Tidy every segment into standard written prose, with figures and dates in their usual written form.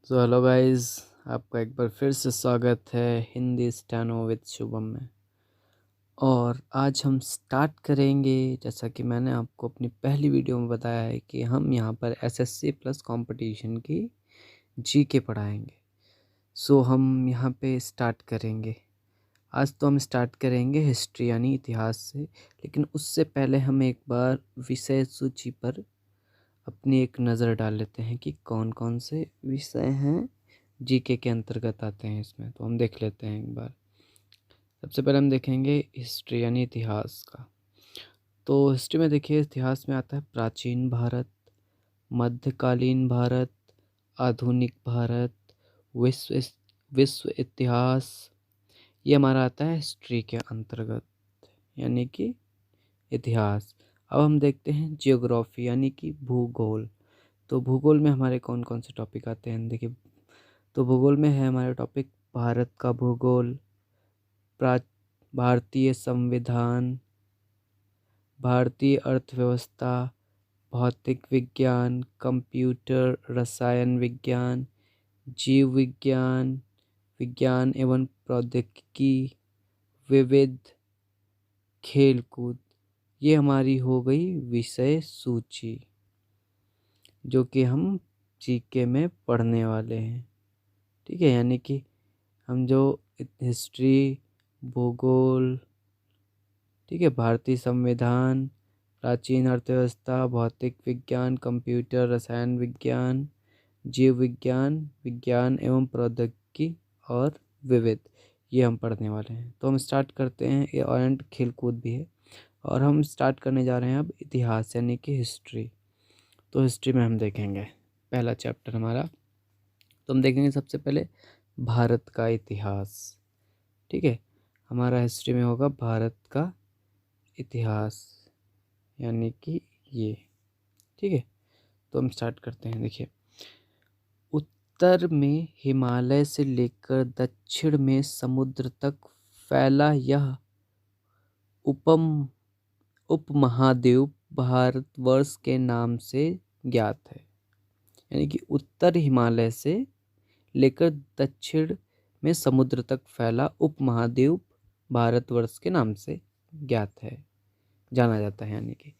तो hello guys, आपका एक बार फिर से स्वागत है हिंदी स्टेनो विद शुभम में। और आज हम स्टार्ट करेंगे, जैसा कि मैंने आपको अपनी पहली वीडियो में बताया है कि हम यहाँ पर एसएससी प्लस कंपटीशन की जीके पढ़ाएंगे। सो हम यहाँ पे स्टार्ट करेंगे। आज तो हम स्टार्ट करेंगे हिस्ट्री यानी इतिहास से, लेकिन उससे पहले हम एक बार विषय सूची पर अपनी एक नज़र डाल लेते हैं कि कौन कौन से विषय हैं जीके के अंतर्गत आते हैं इसमें। तो हम देख लेते हैं एक बार। सबसे पहले हम देखेंगे हिस्ट्री यानी इतिहास का। तो हिस्ट्री में देखिए, इतिहास में आता है प्राचीन भारत, मध्यकालीन भारत, आधुनिक भारत, विश्व विश्व इतिहास। ये हमारा आता है हिस्ट्री के अंतर्गत यानी कि इतिहास। अब हम देखते हैं जियोग्राफी यानी कि भूगोल। तो भूगोल में हमारे कौन कौन से टॉपिक आते हैं देखिए। तो भूगोल में है हमारे टॉपिक भारत का भूगोल, भारतीय संविधान, भारतीय अर्थव्यवस्था, भौतिक विज्ञान, कंप्यूटर, रसायन विज्ञान, जीव विज्ञान, विज्ञान एवं प्रौद्योगिकी, विविध, खेलकूद। ये हमारी हो गई विषय सूची, जो कि हम जीके में पढ़ने वाले हैं। ठीक है, यानी कि हम जो हिस्ट्री, भूगोल, ठीक है, भारतीय संविधान, प्राचीन अर्थव्यवस्था, भौतिक विज्ञान, कंप्यूटर, रसायन विज्ञान, जीव विज्ञान, विज्ञान एवं प्रौद्योगिकी और विविध, ये हम पढ़ने वाले हैं। तो हम स्टार्ट करते हैं। ये एंड खेलकूद भी है। और हम स्टार्ट करने जा रहे हैं अब इतिहास यानी कि हिस्ट्री। तो हिस्ट्री में हम देखेंगे पहला चैप्टर हमारा। तो हम देखेंगे सबसे पहले भारत का इतिहास। ठीक है, हमारा हिस्ट्री में होगा भारत का इतिहास यानी कि ये। ठीक है, तो हम स्टार्ट करते हैं। देखिए, उत्तर में हिमालय से लेकर दक्षिण में समुद्र तक फैला यह उपमहाद्वीप भारतवर्ष के नाम से ज्ञात है। यानी कि उत्तर हिमालय से लेकर दक्षिण में समुद्र तक फैला उपमहाद्वीप भारतवर्ष के नाम से ज्ञात है, जाना जाता है। यानी कि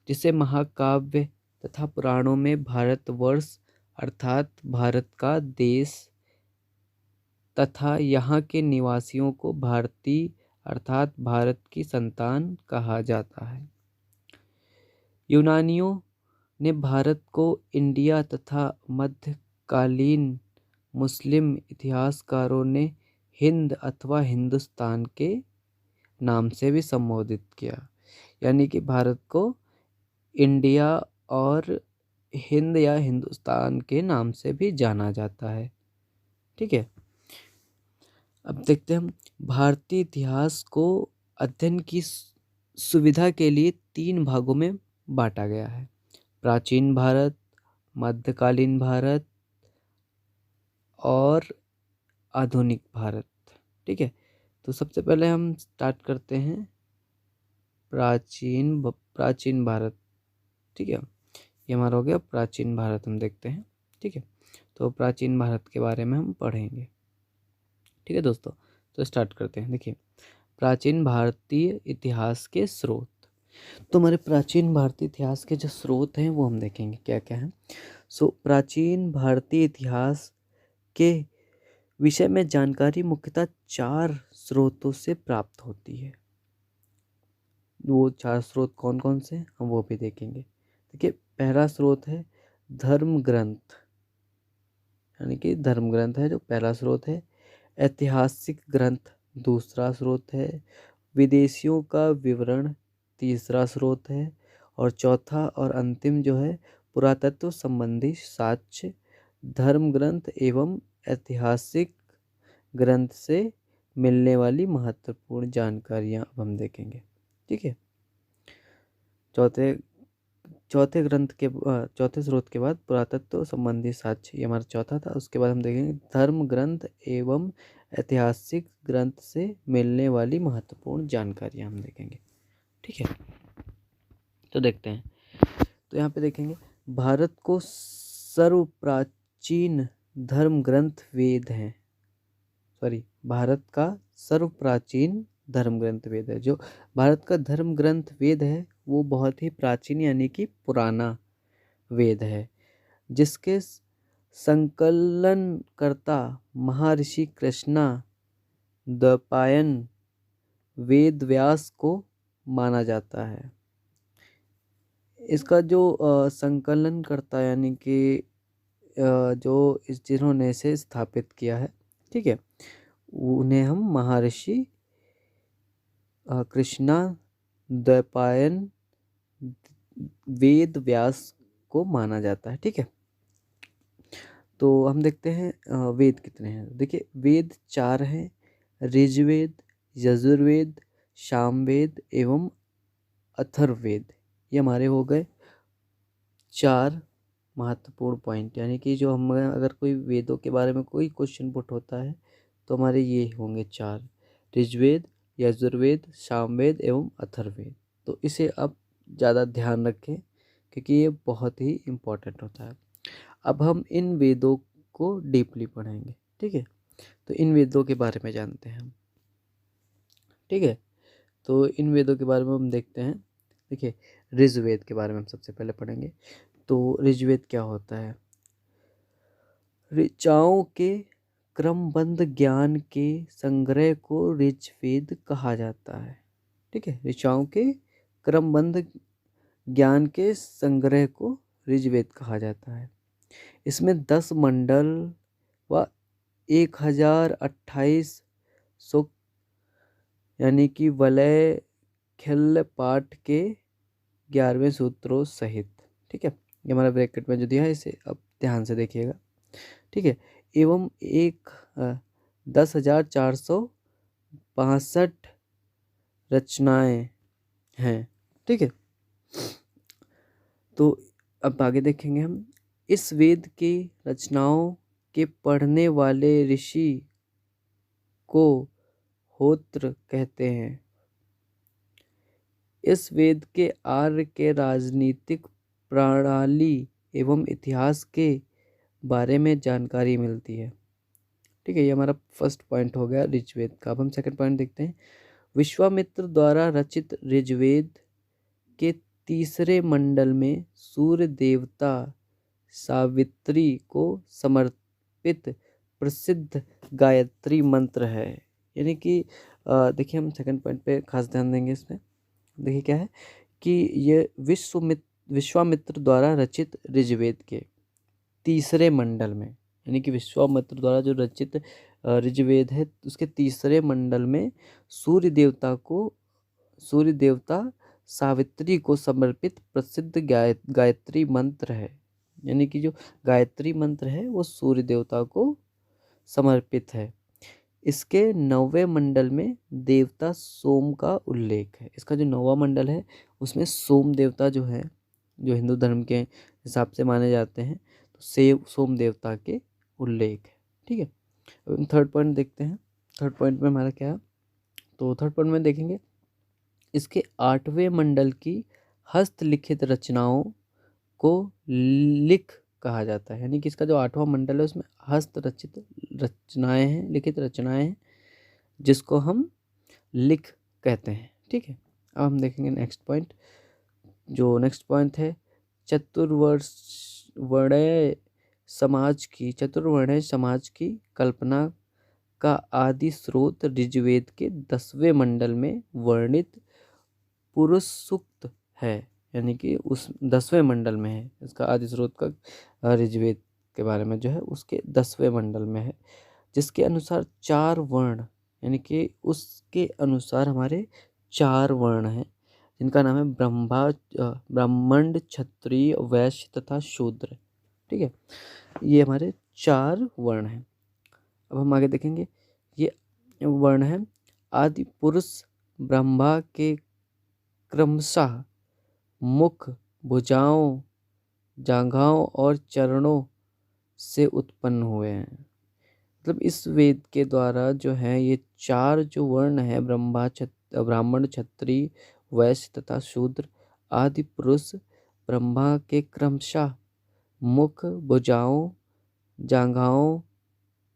जिसे महाकाव्य तथा पुराणों में भारतवर्ष अर्थात भारत का देश तथा यहाँ के निवासियों को भारतीय अर्थात भारत की संतान कहा जाता है। यूनानियों ने भारत को इंडिया तथा मध्यकालीन मुस्लिम इतिहासकारों ने हिंद अथवा हिंदुस्तान के नाम से भी संबोधित किया। यानी कि भारत को इंडिया और हिंद या हिंदुस्तान के नाम से भी जाना जाता है। ठीक है, अब देखते हैं हम भारतीय इतिहास को अध्ययन की सुविधा के लिए 3 भागों में बांटा गया है: प्राचीन भारत, मध्यकालीन भारत और आधुनिक भारत। ठीक है, तो सबसे पहले हम स्टार्ट करते हैं प्राचीन भारत। ठीक है, ये हमारा हो गया प्राचीन भारत। हम देखते हैं। ठीक है, तो प्राचीन भारत के बारे में हम पढ़ेंगे। ठीक है दोस्तों, तो स्टार्ट करते हैं। देखिए, प्राचीन भारतीय इतिहास के स्रोत। तो हमारे प्राचीन भारतीय इतिहास के जो स्रोत हैं वो हम देखेंगे क्या क्या हैं। प्राचीन भारतीय इतिहास के विषय में जानकारी मुख्यतः 4 स्रोतों से प्राप्त होती है। वो 4 स्रोत कौन कौन से हम वो भी देखेंगे। देखिए, पहला स्रोत है धर्म ग्रंथ, यानी कि धर्म ग्रंथ है जो पहला स्रोत है। ऐतिहासिक ग्रंथ दूसरा स्रोत है। विदेशियों का विवरण तीसरा स्रोत है। और चौथा और अंतिम जो है पुरातत्व संबंधी साक्ष्य, धर्म ग्रंथ एवं ऐतिहासिक ग्रंथ से मिलने वाली महत्वपूर्ण जानकारियां अब हम देखेंगे। ठीक है, चौथे स्रोत के बाद पुरातत्व संबंधी साक्ष्य, ये हमारा चौथा था। उसके बाद हम देखेंगे धर्म ग्रंथ एवं ऐतिहासिक ग्रंथ से मिलने वाली महत्वपूर्ण जानकारियां हम देखेंगे। ठीक है, तो देखते हैं। तो यहाँ पे देखेंगे भारत को सर्वप्राचीन धर्म ग्रंथ वेद हैं, भारत का सर्व प्राचीन धर्म ग्रंथ वेद है। जो भारत का धर्म ग्रंथ वेद है वो बहुत ही प्राचीन यानी कि पुराना वेद है, जिसके संकलनकर्ता महर्षि कृष्णा द्वैपायन वेद व्यास को माना जाता है। इसका जो संकलनकर्ता यानी कि जो जिन्होंने इसे स्थापित किया है, ठीक है, उन्हें हम महर्षि कृष्णा द्वैपायन वेद व्यास को माना जाता है। ठीक है, तो हम देखते हैं वेद कितने हैं। देखिए वेद 4 हैं, ऋग्वेद, यजुर्वेद, सामवेद एवं अथर्ववेद। ये हमारे हो गए 4 महत्वपूर्ण पॉइंट, यानी कि जो हम अगर कोई वेदों के बारे में कोई क्वेश्चन पुट होता है तो हमारे ये होंगे 4, ऋग्वेद, यजुर्वेद, सामवेद एवं अथर्ववेद। तो इसे आप ज़्यादा ध्यान रखें क्योंकि ये बहुत ही इम्पोर्टेंट होता है। अब हम इन वेदों को डीपली पढ़ेंगे। ठीक है, तो इन वेदों के बारे में जानते हैं हम। ठीक है, तो इन वेदों के बारे में हम देखते हैं। देखिए ऋग्वेद के बारे में हम सबसे पहले पढ़ेंगे। तो ऋग्वेद क्या होता है? ऋचाओं के क्रमबद्ध ज्ञान के संग्रह को ऋग्वेद कहा जाता है। ठीक है, ऋचाओं के क्रमबद्ध ज्ञान के संग्रह को ऋग्वेद कहा जाता है। इसमें 10 मंडल व 1028 सूक्त यानी कि वलय खिल्य पाठ के 11वें सूत्रों सहित। ठीक है, ये हमारा ब्रैकेट में जो दिया है इसे अब ध्यान से देखिएगा। ठीक है, एवं 10,465 रचनाएं हैं। ठीक है, तो अब आगे देखेंगे हम। इस वेद की रचनाओं के पढ़ने वाले ऋषि को होत्र कहते हैं। इस वेद के आर्य के राजनीतिक प्रणाली एवं इतिहास के बारे में जानकारी मिलती है। ठीक है, ये हमारा फर्स्ट पॉइंट हो गया ऋग्वेद का। अब हम सेकंड पॉइंट देखते हैं। विश्वामित्र द्वारा रचित ऋग्वेद के तीसरे मंडल में सूर्य देवता सावित्री को समर्पित प्रसिद्ध गायत्री मंत्र है। यानी कि देखिए हम सेकंड पॉइंट पे खास ध्यान देंगे। इसमें देखिए क्या है कि ये विश्वामित्र द्वारा रचित ऋग्वेद के तीसरे मंडल में, यानी कि विश्वामित्र द्वारा जो रचित ऋग्वेद है उसके तीसरे मंडल में सूर्य देवता सावित्री को समर्पित प्रसिद्ध गायत्री मंत्र है। यानी कि जो गायत्री मंत्र है वो सूर्य देवता को समर्पित है। इसके 9वें मंडल में देवता सोम का उल्लेख है। इसका जो 9वां मंडल है उसमें सोम देवता जो है, जो हिंदू धर्म के हिसाब से माने जाते हैं, तो सोम देवता के उल्लेख है। ठीक है, अब हम थर्ड पॉइंट देखते हैं। थर्ड पॉइंट में हमारा क्या है? तो थर्ड पॉइंट में देखेंगे इसके 8वें मंडल की हस्तलिखित रचनाओं को लिख कहा जाता है। यानी कि इसका जो 8वां मंडल है उसमें हस्त रचित रचनाएं हैं, लिखित रचनाएं हैं, जिसको हम लिख कहते हैं। ठीक है, अब हम देखेंगे नेक्स्ट पॉइंट। जो नेक्स्ट पॉइंट है चतुर्वर्णीय समाज की कल्पना का आदि स्रोत ऋग्वेद के 10वें मंडल में वर्णित पुरुष सूक्त है। यानी कि उस 10वें मंडल में है। इसका आदि स्रोत का ऋग्वेद के बारे में जो है उसके 10वें मंडल में है, जिसके अनुसार 4 वर्ण, यानी कि उसके अनुसार हमारे 4 वर्ण हैं जिनका नाम है ब्राह्मण, क्षत्रिय, वैश्य तथा शूद्र। ठीक है, ये हमारे 4 वर्ण हैं। अब हम आगे देखेंगे। ये वर्ण है आदि पुरुष ब्रह्मा के क्रमशः मुख, भुजाओं, जांघाओं और चरणों से उत्पन्न हुए हैं। मतलब इस वेद के द्वारा जो है ये 4 जो वर्ण है ब्राह्मण, क्षत्रिय, वैश्य तथा शूद्र आदि पुरुष ब्रह्मा के क्रमशः मुख, भुजाओं, जांघाओं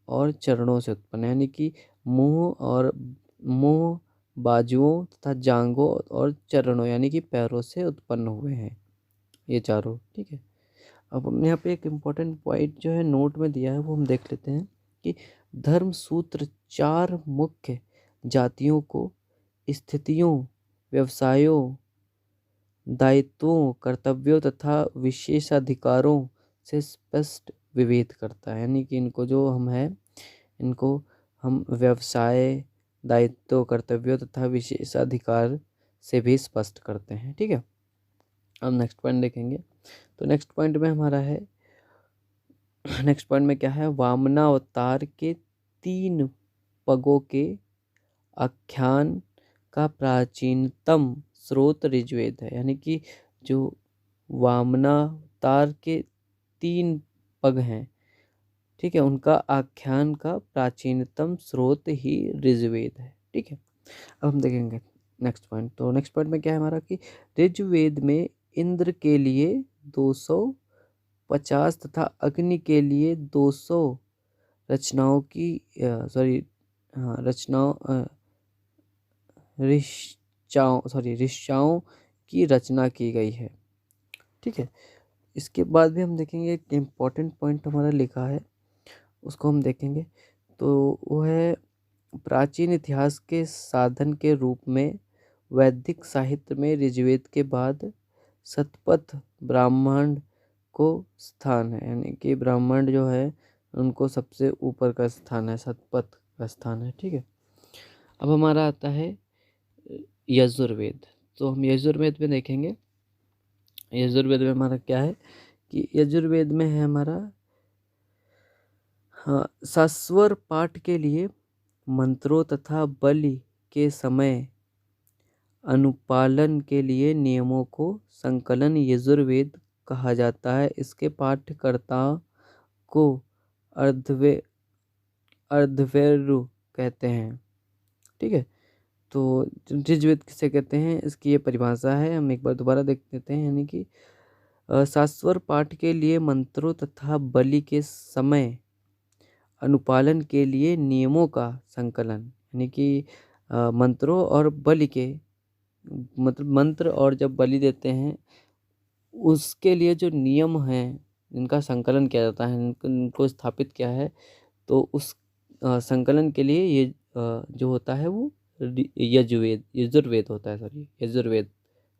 और चरणों से उत्पन्न है, यानी कि मुंह, बाजुओं तथा जांघों और चरणों यानी कि पैरों से उत्पन्न हुए हैं ये चारों। ठीक है, अब हमने यहाँ पे एक इम्पोर्टेंट पॉइंट जो है नोट में दिया है वो हम देख लेते हैं कि धर्म सूत्र 4 मुख्य जातियों को स्थितियों, व्यवसायों, दायित्वों, कर्तव्यों तथा विशेषाधिकारों से स्पष्ट विभेद करता है, यानी कि इनको जो हम है इनको हम व्यवसाय, दायित्व, कर्तव्यों तथा विशेषाधिकार से भी स्पष्ट करते हैं। ठीक है, अब नेक्स्ट पॉइंट देखेंगे। तो नेक्स्ट पॉइंट में हमारा है, नेक्स्ट पॉइंट में क्या है, वामनावतार के 3 पगों के आख्यान का प्राचीनतम स्रोत ऋग्वेद है, यानी कि जो वामनावतार के 3 पग हैं, ठीक है, उनका आख्यान का प्राचीनतम स्रोत ही ऋग्वेद है। ठीक है, अब हम देखेंगे नेक्स्ट पॉइंट। तो नेक्स्ट पॉइंट में क्या है हमारा कि ऋग्वेद में इंद्र के लिए 250 तथा अग्नि के लिए 200 रचनाओं की ऋचाओं की रचना की गई है। ठीक है, इसके बाद भी हम देखेंगे एक इम्पॉर्टेंट पॉइंट हमारा लिखा है उसको हम देखेंगे। तो वो है प्राचीन इतिहास के साधन के रूप में वैदिक साहित्य में ऋग्वेद के बाद शतपथ ब्राह्मण को स्थान है, यानी कि ब्राह्मण जो है उनको सबसे ऊपर का स्थान है, शतपथ का स्थान है। ठीक है, अब हमारा आता है यजुर्वेद। तो हम यजुर्वेद में देखेंगे, यजुर्वेद में हमारा क्या है कि यजुर्वेद में है हमारा शास्वर पाठ के लिए मंत्रों तथा बलि के समय अनुपालन के लिए नियमों को संकलन यजुर्वेद कहा जाता है। इसके पाठकर्ताओं को अर्धवेरु कहते हैं। ठीक है, तो ऋग्वेद किसे कहते हैं इसकी ये परिभाषा है, हम एक बार दोबारा देख लेते हैं, यानी कि शास्वर पाठ के लिए मंत्रों तथा बलि के समय अनुपालन के लिए नियमों का संकलन, यानी कि मंत्रों और बलि के मतलब मंत्र और जब बलि देते हैं उसके लिए जो नियम हैं इनका संकलन किया जाता है, इनको स्थापित किया है। तो उस संकलन के लिए ये जो होता है वो यजुर्वेद होता है, यजुर्वेद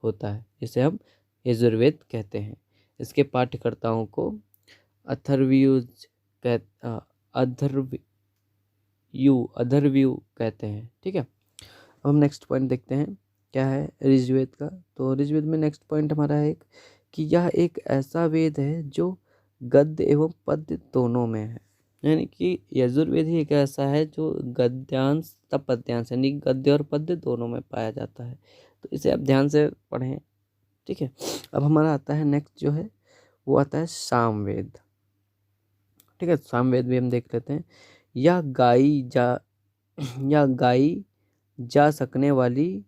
होता है, जिसे हम यजुर्वेद कहते हैं। इसके पाठ्यकर्ताओं को अथर्वयुज अथर्वयु कहते हैं। ठीक है, अब हम नेक्स्ट पॉइंट देखते हैं क्या है ऋग्वेद का। तो ऋग्वेद में नेक्स्ट पॉइंट हमारा है कि यह एक ऐसा वेद है जो गद्य एवं पद्य दोनों में है, यानी कि यजुर्वेद ही एक ऐसा है जो गद्यांश तथा पद्यांश यानी गद्य और पद्य दोनों में पाया जाता है। तो इसे आप ध्यान से पढ़ें। ठीक है, अब हमारा आता है नेक्स्ट जो है वो आता है सामवेद। ठीक है, सामवेद भी हम देख लेते हैं। यह गाई जा सकने वाली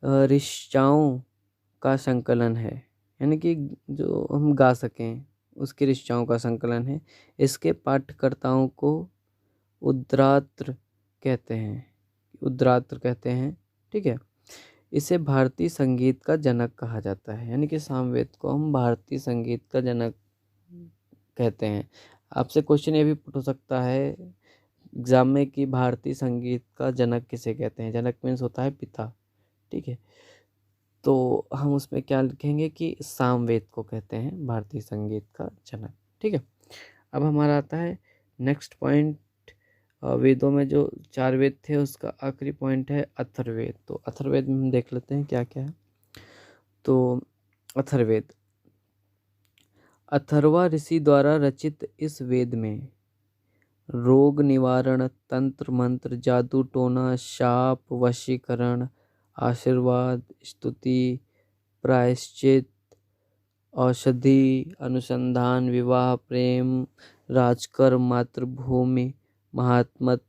ऋचाओं का संकलन है, यानी कि जो हम गा सकें उसकी ऋचाओं का संकलन है। इसके पाठकर्ताओं को उद्रात्र कहते हैं। ठीक है, इसे भारतीय संगीत का जनक कहा जाता है, यानी कि सामवेद को हम भारतीय संगीत का जनक कहते हैं। आपसे क्वेश्चन ये भी पूछ हो सकता है एग्जाम में कि भारतीय संगीत का जनक किसे कहते हैं। जनक मीन्स होता है पिता। ठीक है, तो हम उसमें क्या लिखेंगे कि सामवेद को कहते हैं भारतीय संगीत का जनक। ठीक है, अब हमारा आता है नेक्स्ट पॉइंट, वेदों में जो 4 वेद थे उसका आखिरी पॉइंट है अथर्ववेद। तो अथर्ववेद में हम देख लेते हैं क्या क्या है। तो अथर्ववेद, अथर्वा ऋषि द्वारा रचित इस वेद में रोग निवारण, तंत्र मंत्र, जादू टोना, शाप, वशीकरण, आशीर्वाद, स्तुति, प्रायश्चित, औषधि, अनुसंधान, विवाह, प्रेम, राजकर्म, मातृभूमि, महात्मत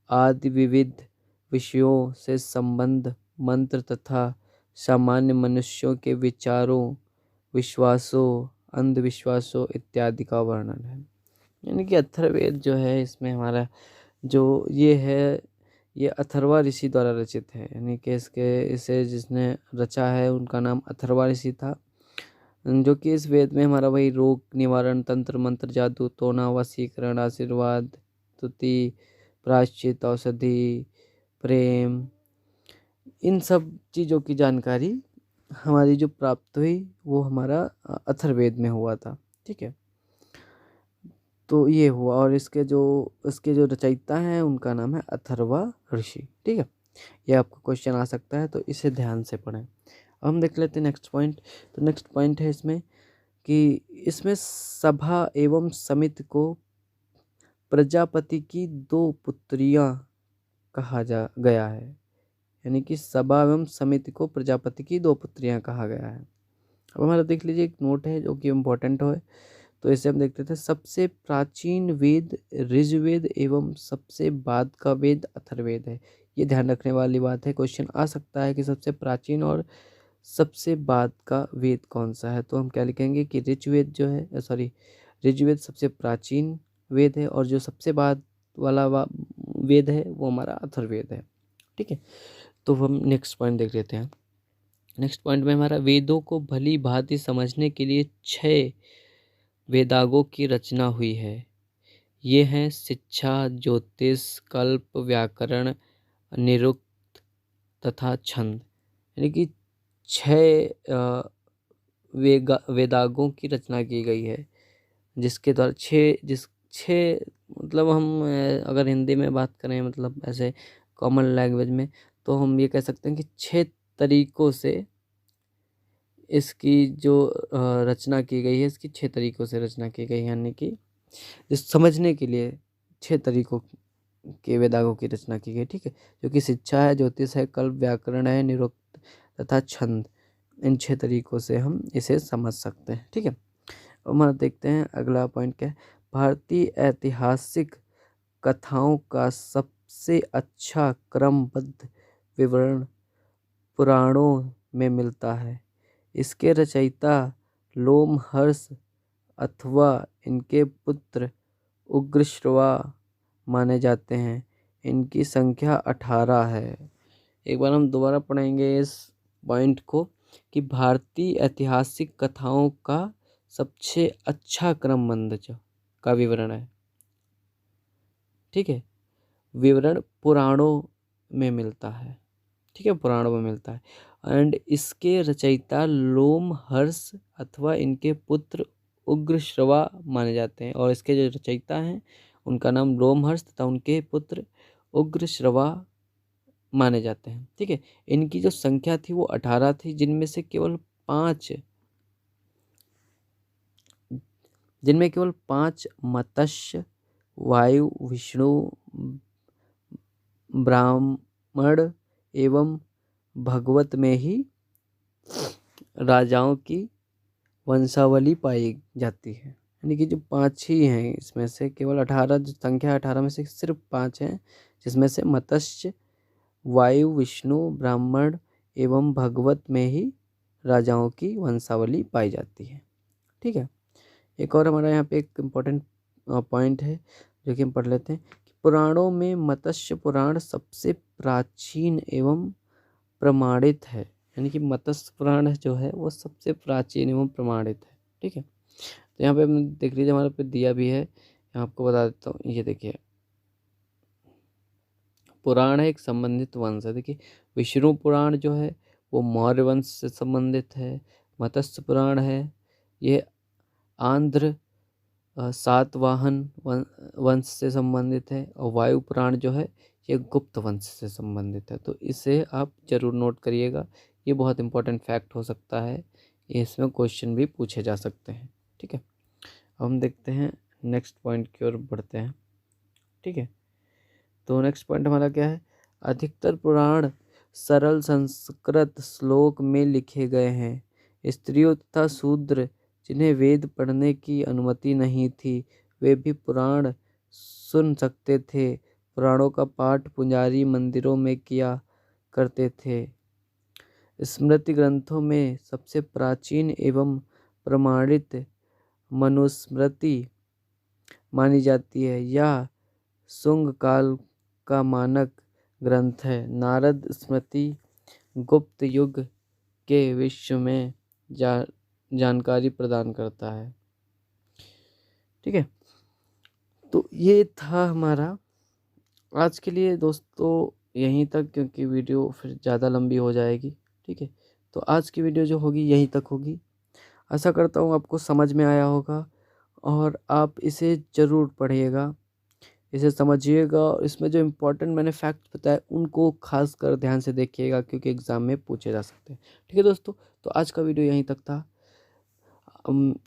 आदि विविध विषयों से संबंध मंत्र तथा सामान्य मनुष्यों के विचारों, विश्वासों, अंधविश्वासों इत्यादि का वर्णन है। यानी कि अथर्ववेद जो है इसमें हमारा जो ये है, ये अथर्वा ऋषि द्वारा रचित है। यानी कि इसे जिसने रचा है उनका नाम अथर्वा ऋषि था, जो कि इस वेद में हमारा वही रोग निवारण, तंत्र मंत्र, जादू टोना, वशीकरण, आशीर्वाद, स्तुति, प्रायश्चित, औषधि, प्रेम, इन सब चीज़ों की जानकारी हमारी जो प्राप्त हुई वो हमारा अथर्ववेद में हुआ था। ठीक है, तो ये हुआ, और इसके जो रचयिता हैं उनका नाम है अथर्वा ऋषि। ठीक है, ये आपको क्वेश्चन आ सकता है, तो इसे ध्यान से पढ़ें। अब हम देख लेते हैं नेक्स्ट पॉइंट। तो नेक्स्ट पॉइंट है इसमें कि इसमें सभा एवं समिति को प्रजापति की दो पुत्रियां कहा जा गया है। यानी कि सभा एवं समिति को प्रजापति की दो पुत्रियां कहा गया है। अब हमारा देख लीजिए एक नोट है जो कि इम्पोर्टेंट है, तो इसे हम देखते थे। सबसे प्राचीन वेद ऋग्वेद एवं सबसे बाद का वेद अथर्ववेद है। ये ध्यान रखने वाली बात है, क्वेश्चन आ सकता है कि सबसे प्राचीन और सबसे बाद का वेद कौन सा है। तो हम क्या लिखेंगे कि ऋग्वेद जो है, ऋग्वेद सबसे प्राचीन वेद है, और जो सबसे बाद वाला वेद है वो हमारा अथर्ववेद है। ठीक है, तो हम नेक्स्ट पॉइंट देख लेते हैं। नेक्स्ट पॉइंट में हमारा वेदों को भली भांति समझने के लिए 6 वेदागों की रचना हुई है। ये हैं शिक्षा, ज्योतिष, कल्प, व्याकरण, निरुक्त तथा छंद। यानी कि 6 वेदागों की रचना की गई है, जिसके द्वारा छः मतलब हम अगर हिंदी में बात करें, मतलब ऐसे कॉमन लैंग्वेज में, तो हम ये कह सकते हैं कि 6 तरीकों से इसकी जो रचना की गई है, इसकी 6 तरीकों से रचना की गई है। यानी कि इस समझने के लिए 6 तरीकों के वेदागों की रचना की गई। ठीक है, जो कि शिक्षा है, ज्योतिष है, कल्प, व्याकरण है, निरुक्त तथा छंद। इन 6 तरीकों से हम इसे समझ सकते हैं। ठीक है, अब हम देखते हैं अगला पॉइंट क्या है। भारतीय ऐतिहासिक कथाओं का सबसे अच्छा क्रमबद्ध विवरण पुराणों में मिलता है। इसके रचयिता लोमहर्ष अथवा इनके पुत्र उग्रश्रवा माने जाते हैं। इनकी संख्या 18 है। एक बार हम दोबारा पढ़ेंगे इस पॉइंट को कि भारतीय ऐतिहासिक कथाओं का सबसे अच्छा क्रमबद्ध का विवरण है। ठीक है, विवरण पुराणों में मिलता है। ठीक है, पुराणों में मिलता है। एंड इसके रचयिता लोमहर्ष अथवा इनके पुत्र उग्रश्रवा माने जाते हैं, और इसके जो रचयिता हैं उनका नाम लोमहर्ष तथा उनके पुत्र उग्रश्रवा माने जाते हैं। ठीक है, इनकी जो संख्या थी वो 18 थी, जिनमें केवल 5 मत्स्य, वायु, विष्णु, ब्राह्मण एवं भगवत में ही राजाओं की वंशावली पाई जाती है। यानी कि जो 5 ही हैं, इसमें से केवल 18, जो संख्या 18 में से सिर्फ 5 हैं, जिसमें से मत्स्य, वायु, विष्णु, ब्राह्मण एवं भगवत में ही राजाओं की वंशावली पाई जाती है। ठीक है, एक और हमारा यहाँ पे एक इम्पोर्टेंट पॉइंट है जो कि हम पढ़ लेते हैं कि पुराणों में मत्स्य पुराण सबसे प्राचीन एवं प्रमाणित है। यानी कि मत्स्य पुराण जो है वो सबसे प्राचीन एवं प्रमाणित है। ठीक है, तो यहाँ पे हम देख लीजिए, हमारे पे दिया भी है, यहाँ आपको बता देता हूँ। ये देखिए, पुराण है एक संबंधित वंश है। देखिए, विष्णु पुराण जो है वो मौर्य वंश से संबंधित है। मत्स्य पुराण है ये आंध्र सातवाहन वंश से संबंधित है, और वायु पुराण जो है ये गुप्त वंश से संबंधित है। तो इसे आप जरूर नोट करिएगा, ये बहुत इंपॉर्टेंट फैक्ट हो सकता है, इसमें क्वेश्चन भी पूछे जा सकते हैं। ठीक है, अब हम देखते हैं नेक्स्ट पॉइंट की ओर बढ़ते हैं। ठीक है, तो नेक्स्ट पॉइंट हमारा क्या है। अधिकतर पुराण सरल संस्कृत श्लोक में लिखे गए हैं। स्त्रियों तथा शूद्र जिन्हें वेद पढ़ने की अनुमति नहीं थी, वे भी पुराण सुन सकते थे। पुराणों का पाठ पुजारी मंदिरों में किया करते थे। स्मृति ग्रंथों में सबसे प्राचीन एवं प्रमाणित मनुस्मृति मानी जाती है। यह शुंग काल का मानक ग्रंथ है। नारद स्मृति गुप्त युग के विश्व में जानकारी प्रदान करता है। ठीक है, तो ये था हमारा आज के लिए दोस्तों यहीं तक, क्योंकि वीडियो फिर ज़्यादा लंबी हो जाएगी। ठीक है, तो आज की वीडियो जो होगी यहीं तक होगी। आशा करता हूँ आपको समझ में आया होगा और आप इसे ज़रूर पढ़िएगा, इसे समझिएगा। और इसमें जो इम्पोर्टेंट मैंने फैक्ट बताए उनको खास कर ध्यान से देखिएगा, क्योंकि एग्ज़ाम में पूछे जा सकते हैं। ठीक है दोस्तों, तो आज का वीडियो यहीं तक था।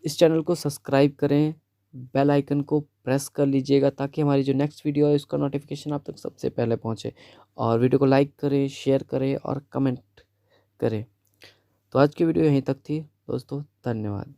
इस चैनल को सब्सक्राइब करें, बेल आइकन को प्रेस कर लीजिएगा ताकि हमारी जो नेक्स्ट वीडियो है उसका नोटिफिकेशन आप तक सबसे पहले पहुंचे। और वीडियो को लाइक करें, शेयर करें और कमेंट करें। तो आज की वीडियो यहीं तक थी दोस्तों, धन्यवाद।